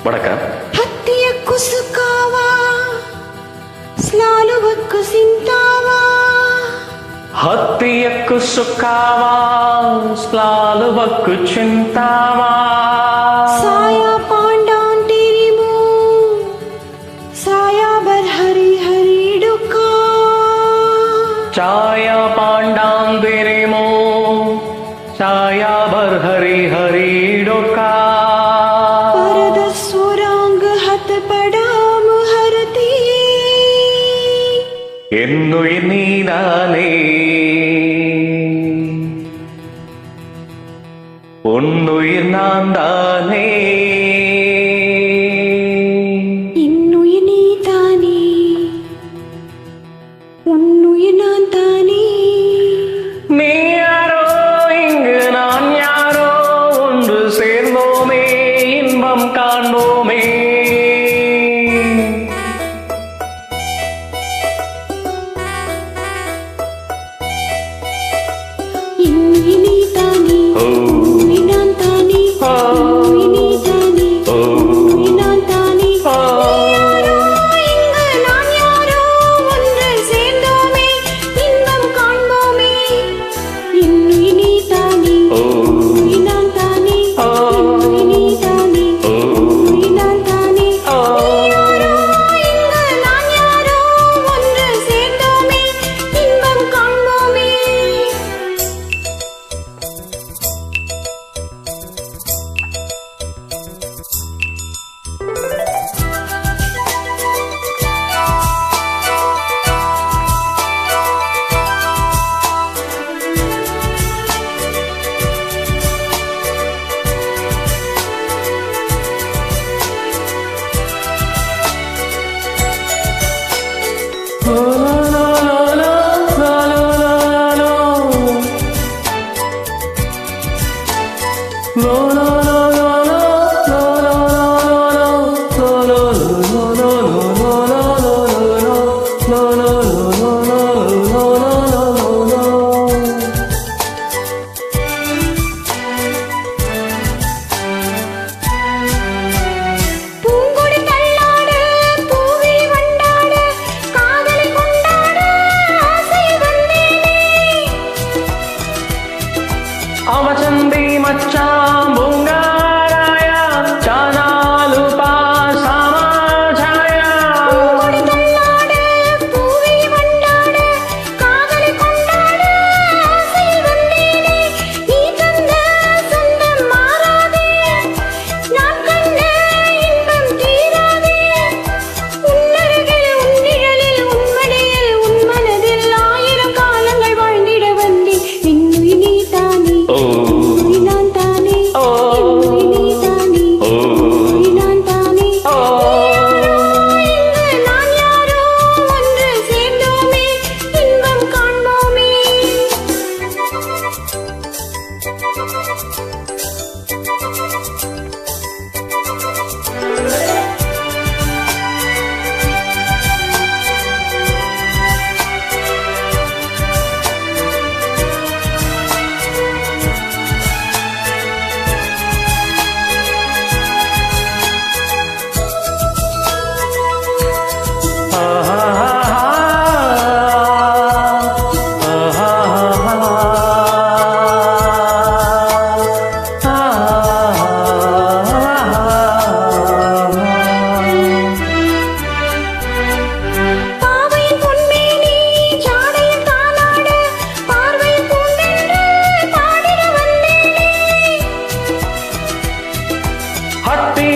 வணக்கம். ಹತ್ತಿಯ ಕುಸುಕಾವ ಸ್ಲಾಲುವಕ್ಕು ಸಿಂತಾವ ಹತ್ತಿಯ ಕುಸುಕಾವ ಸ್ಲಾಲುವಕ್ಕು ಚಿಂತಾವ ಸಾಯ ಪಾಂಡಾಂಟಿರಿಮು ಸಾಯ ಬರ್ ಹರಿ ಹರಿ ಡುಕಾ ಚಾಯ ಪಾಂಡಾಂತಿರಿಮು ಚಾಯ ಬರ್ ಹರಿ ಹರಿ ಡುಕಾ ಪರದ ಸ್ವರಾಂಗ ಹತ ಪಡಾಮ ಹರತಿ என்னுயிர் நீதானே உன்னுயிர் நான் தானே இன்னுயிர் நீ தானே உன்னுயிர் நான் தானே நீ யாரோ இங்கு நான் யாரோ ஒன்று சேர்ந்தோமே இன்பம் காண்போமே இன்னுயிர் நீ தானே உன்னுயிர் நான் தானே இன்னுயிர் நீ தானே உன்னுயிர் நான் தானே யாரோ இங்கு நான் யாரோ ஒன்று சேர்ந்தோமே இன்பம் காண்போமே இன்னுயிர் நீ தானே உன்னுயிர் நான் தானே இன்னுயிர் நீ தானே உன்னுயிர் நான் தானே யாரோ இங்கு நான் யாரோ ஒன்று சேர்ந்தோமே இன்பம் காண்போமே பூங்கொடி தள்ளாடு பூவி வண்டாடு காதலை கொண்டாடு ஆசை வந்தேனே அவசந்தி மச்சாம் பூங்காராயா சானாலு பாசமாஜாயா பூங்கொடி தள்ளாடு பூவி வண்டாடு காதலை கொண்டாடு ஆசை வந்தேனே நீ தந்த சொந்தம் மாறாதே நான் கண்ட இன்பம் தீராதே உன்னருகில் உன் நிழலில் உன் மடியில் உன் மனதில் ஆயிரம் காலங்கள் வாழ்ந்திட வந்தேன் இன்னுயிர் நீ தானே இன்னுயிர் நான் தானே இன்னுயிர் நீ தானே இன்னுயிர் நான் தானே யாரோ இங்கு நான் யாரோ ஒன்று சேர்ந்தோமே இன்பம் காண்போமே பாவையின் பொன்மேனி ஜாடையில் தானாடு பார்வையில் பூந்தென்று பாடிட வந்தேனே ஹத்தி